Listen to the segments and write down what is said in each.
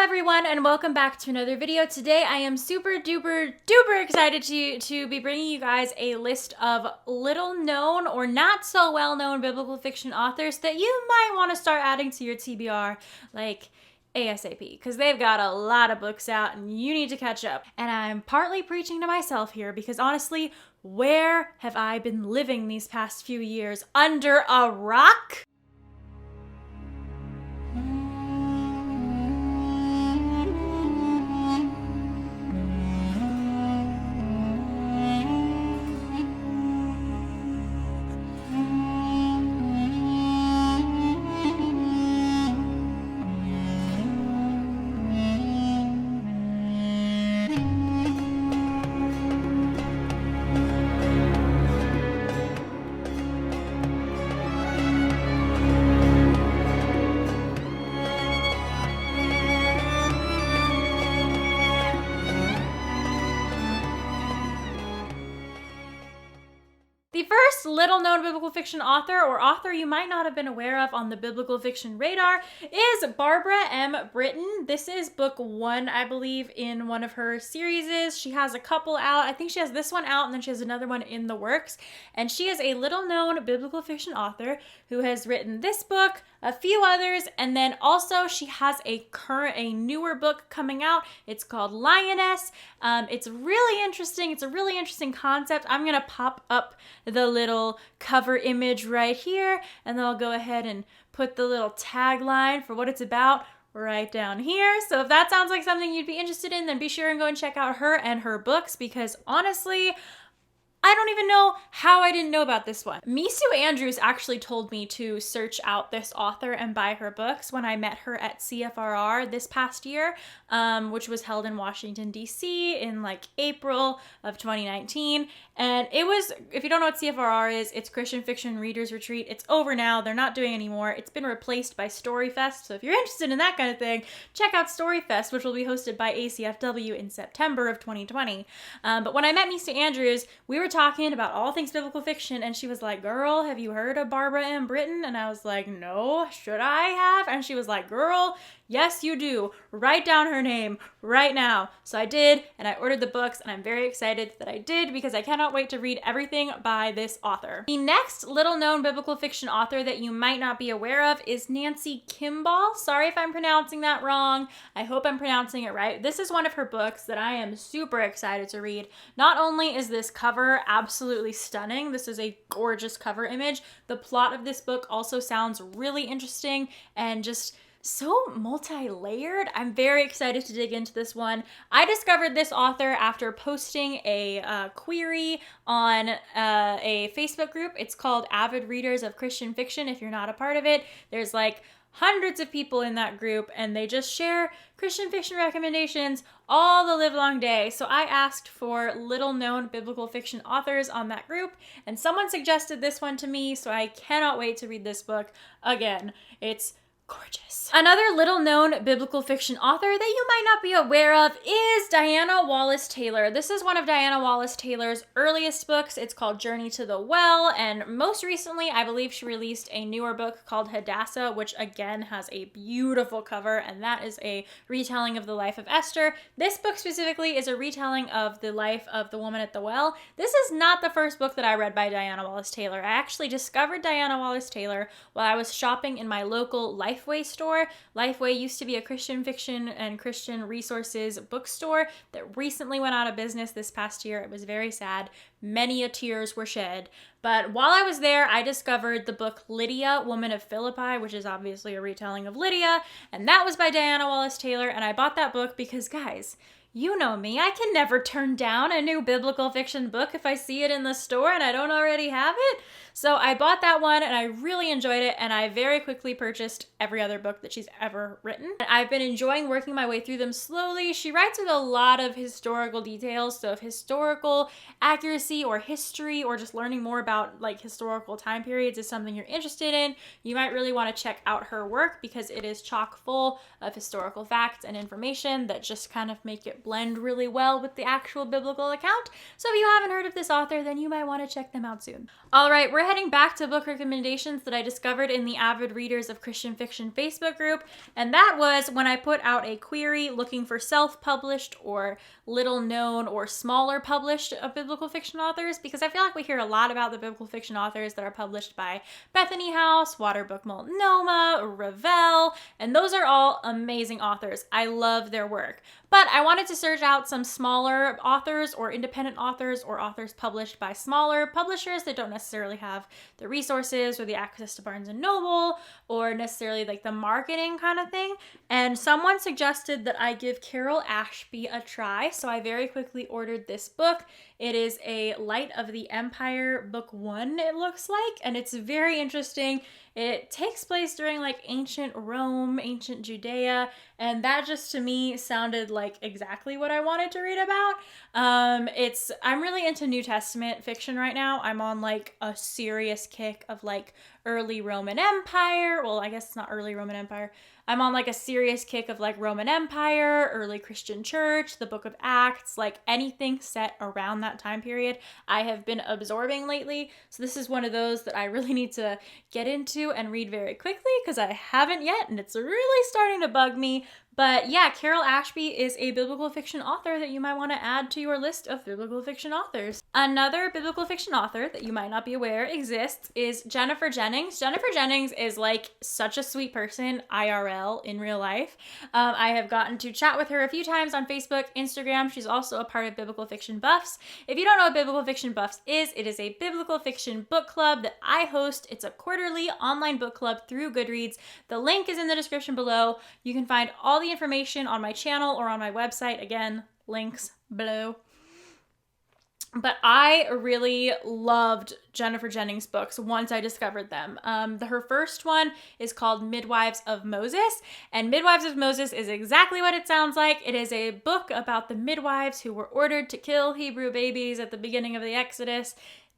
everyone, and welcome back to another video. Today I am super duper excited to be bringing you guys a list of little known or not so well known biblical fiction authors that you might want to start adding to your TBR like ASAP, because they've got a lot of books out and you need to catch up. And I'm partly preaching to myself here because honestly, where have I been living these past few years? Under a rock? The first little-known biblical fiction author, or author you might not have been aware of on the biblical fiction radar, is Barbara M. Britton. This is book 1, I believe, in one of her series. She has a couple out. I think she has this one out, and then she has another one in the works. And she is a little-known biblical fiction author who has written this book, a few others, and then also she has a newer book coming out. It's called Lioness. It's really interesting. It's a really interesting concept. I'm gonna pop up the little cover image right here, and then I'll go ahead and put the little tagline for what it's about right down here. So if that sounds like something you'd be interested in, then be sure and go and check out her and her books, because honestly, I don't even know how I didn't know about this one. Misu Andrews actually told me to search out this author and buy her books when I met her at CFRR this past year, which was held in Washington, D.C. in like April of 2019. And it was, if you don't know what CFRR is, it's Christian Fiction Readers Retreat. It's over now. They're not doing it anymore. It's been replaced by Storyfest. So if you're interested in that kind of thing, check out Storyfest, which will be hosted by ACFW in September of 2020. But when I met Misu Andrews, we were talking about all things biblical fiction, and she was like, girl, have you heard of Barbara M. Britton? And I was like, no, should I have? And she was like, girl, yes, you do. Write down her name right now. So I did, and I ordered the books, and I'm very excited that I did because I cannot wait to read everything by this author. The next little-known biblical fiction author that you might not be aware of is Nancy Kimball. Sorry if I'm pronouncing that wrong. I hope I'm pronouncing it right. This is one of her books that I am super excited to read. Not only is this cover absolutely stunning, this is a gorgeous cover image, the plot of this book also sounds really interesting and just so multi-layered. I'm very excited to dig into this one. I discovered this author after posting a query on a Facebook group. It's called Avid Readers of Christian Fiction. If you're not a part of it, there's like hundreds of people in that group, and they just share Christian fiction recommendations all the livelong day. So I asked for little-known biblical fiction authors on that group, and someone suggested this one to me, so I cannot wait to read this book again. It's gorgeous. Another little-known biblical fiction author that you might not be aware of is Diana Wallace Taylor. This is one of Diana Wallace Taylor's earliest books. It's called Journey to the Well, and most recently, I believe she released a newer book called Hadassah, which again has a beautiful cover, and that is a retelling of the life of Esther. This book specifically is a retelling of the life of the woman at the well. This is not the first book that I read by Diana Wallace Taylor. I actually discovered Diana Wallace Taylor while I was shopping in my local Lifeway store. Lifeway used to be a Christian fiction and Christian resources bookstore that recently went out of business this past year. It was very sad. Many a tears were shed. But while I was there, I discovered the book Lydia, Woman of Philippi, which is obviously a retelling of Lydia, and that was by Diana Wallace Taylor, and I bought that book because, guys, you know me, I can never turn down a new biblical fiction book if I see it in the store and I don't already have it. So I bought that one and I really enjoyed it, and I very quickly purchased every other book that she's ever written. I've been enjoying working my way through them slowly. She writes with a lot of historical details, so if historical accuracy or history or just learning more about like historical time periods is something you're interested in, you might really want to check out her work because it is chock full of historical facts and information that just kind of make it blend really well with the actual biblical account. So if you haven't heard of this author, then you might want to check them out soon. All right, we're heading back to book recommendations that I discovered in the Avid Readers of Christian Fiction Facebook group, and that was when I put out a query looking for self-published or little-known or smaller published biblical fiction authors, because I feel like we hear a lot about the biblical fiction authors that are published by Bethany House, Waterbook Multnomah, Revell, and those are all amazing authors. I love their work. But I wanted to search out some smaller authors or independent authors or authors published by smaller publishers that don't necessarily have the resources or the access to Barnes & Noble or necessarily like the marketing kind of thing. And someone suggested that I give Carol Ashby a try, so I very quickly ordered this book. It is a Light of the Empire book 1, it looks like, and it's very interesting. It takes place during like ancient Rome, ancient Judea, and that just to me sounded like exactly what I wanted to read about. I'm really into New Testament fiction right now. I'm on like a serious kick of like early Roman Empire. Well, I guess it's not early Roman Empire. I'm on like a serious kick of like Roman Empire, early Christian church, the book of Acts, like anything set around that time period I have been absorbing lately. So this is one of those that I really need to get into and read very quickly because I haven't yet, and it's really starting to bug me. But yeah, Carol Ashby is a biblical fiction author that you might want to add to your list of biblical fiction authors. Another biblical fiction author that you might not be aware exists is Jennifer Jennings. Jennifer Jennings is like such a sweet person IRL in real life. I have gotten to chat with her a few times on Facebook, Instagram. She's also a part of Biblical Fiction Buffs. If you don't know what Biblical Fiction Buffs is, it is a biblical fiction book club that I host. It's a quarterly online book club through Goodreads. The link is in the description below. You can find all the information on my channel or on my website. Again, links below. But I really loved Jennifer Jennings' books once I discovered them. Her first one is called Midwives of Moses, and Midwives of Moses is exactly what it sounds like. It is a book about the midwives who were ordered to kill Hebrew babies at the beginning of the Exodus.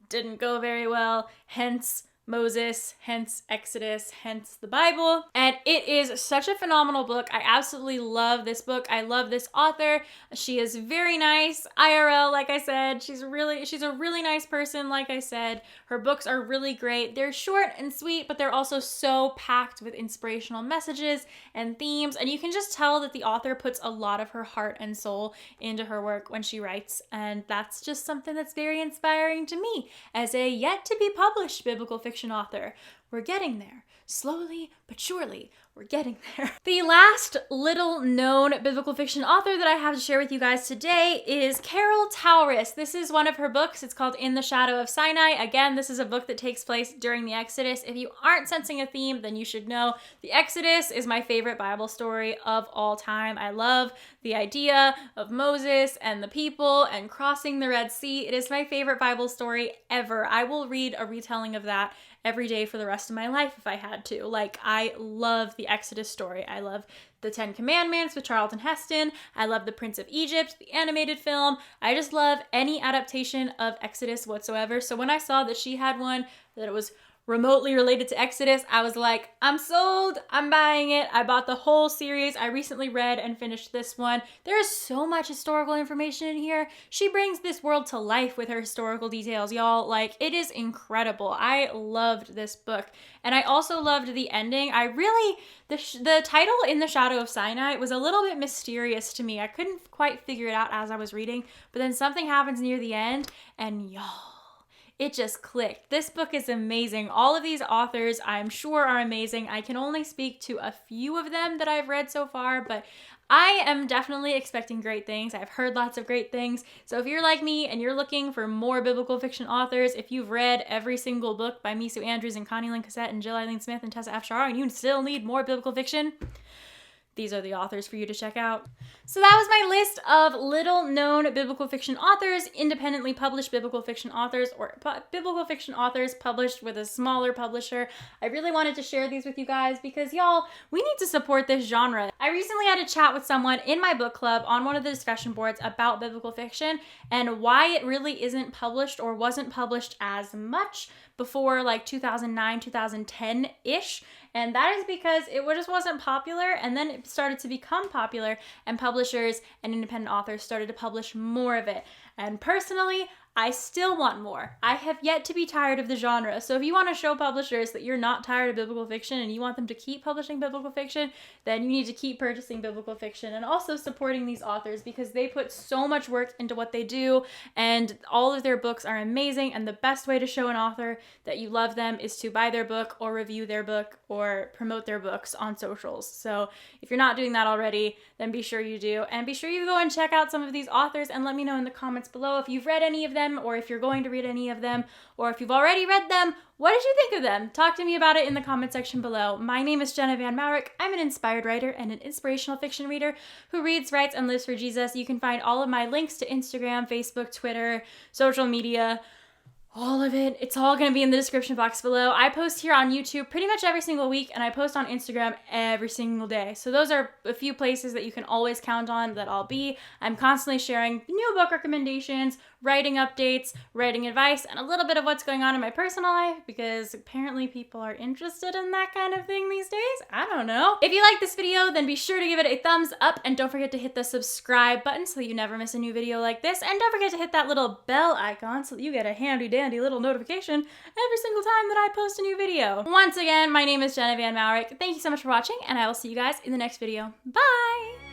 Didn't go very well, hence Moses, hence Exodus, hence the Bible. And it is such a phenomenal book. I absolutely love this book. I love this author. She is very nice. IRL, like I said, she's a really nice person, like I said. Her books are really great. They're short and sweet, but they're also so packed with inspirational messages and themes. And you can just tell that the author puts a lot of her heart and soul into her work when she writes. And that's just something that's very inspiring to me as a yet to be published biblical fiction author. We're getting there. Slowly but surely, we're getting there. The last little known biblical fiction author that I have to share with you guys today is Carol Towris. This is one of her books. It's called In the Shadow of Sinai. Again, this is a book that takes place during the Exodus. If you aren't sensing a theme, then you should know the Exodus is my favorite Bible story of all time. I love the idea of Moses and the people and crossing the Red Sea. It is my favorite Bible story ever. I will read a retelling of that every day for the rest of my life if I had to. Like, I love the Exodus story. I love the 10 Commandments with Charlton Heston. I love The Prince of Egypt, the animated film. I just love any adaptation of Exodus whatsoever. So when I saw that she had one, that it was remotely related to Exodus, I was like, I'm sold, I'm buying it. I bought the whole series. I recently read and finished this one. There is so much historical information in here. She brings this world to life with her historical details, y'all. Like, it is incredible. I loved this book. And I also loved the ending. The title In the Shadow of Sinai was a little bit mysterious to me. I couldn't quite figure it out as I was reading, but then something happens near the end, and y'all, it just clicked. This book is amazing. All of these authors, I'm sure, are amazing. I can only speak to a few of them that I've read so far, but I am definitely expecting great things. I've heard lots of great things. So if you're like me and you're looking for more biblical fiction authors, if you've read every single book by Misu Andrews and Connie Lynn Cassette and Jill Eileen Smith and Tessa Afshar, and you still need more biblical fiction, these are the authors for you to check out. So that was my list of little-known biblical fiction authors, independently published biblical fiction authors, or biblical fiction authors published with a smaller publisher. I really wanted to share these with you guys because, y'all, we need to support this genre. I recently had a chat with someone in my book club on one of the discussion boards about biblical fiction and why it really isn't published or wasn't published as much before like 2009, 2010-ish. And that is because it just wasn't popular, and then it started to become popular, and publishers and independent authors started to publish more of it. And personally, I still want more. I have yet to be tired of the genre. So if you want to show publishers that you're not tired of biblical fiction and you want them to keep publishing biblical fiction, then you need to keep purchasing biblical fiction and also supporting these authors because they put so much work into what they do, and all of their books are amazing. And the best way to show an author that you love them is to buy their book or review their book or promote their books on socials. So if you're not doing that already, then be sure you do. And be sure you go and check out some of these authors and let me know in the comments below if you've read any of them, or if you're going to read any of them, or if you've already read them, what did you think of them? Talk to me about it in the comment section below. My name is Jenna Van Mourik. I'm an inspired writer and an inspirational fiction reader who reads, writes, and lives for Jesus. You can find all of my links to Instagram, Facebook, Twitter, social media, all of it. It's all going to be in the description box below. I post here on YouTube pretty much every single week, and I post on Instagram every single day. So those are a few places that you can always count on that I'll be. I'm constantly sharing new book recommendations, writing updates, writing advice, and a little bit of what's going on in my personal life, because apparently people are interested in that kind of thing these days. I don't know. If you like this video, then be sure to give it a thumbs up, and don't forget to hit the subscribe button so that you never miss a new video like this, and don't forget to hit that little bell icon so that you get a handy-dandy little notification every single time that I post a new video. Once again, my name is Jenna Van Mourik. Thank you so much for watching, and I will see you guys in the next video. Bye!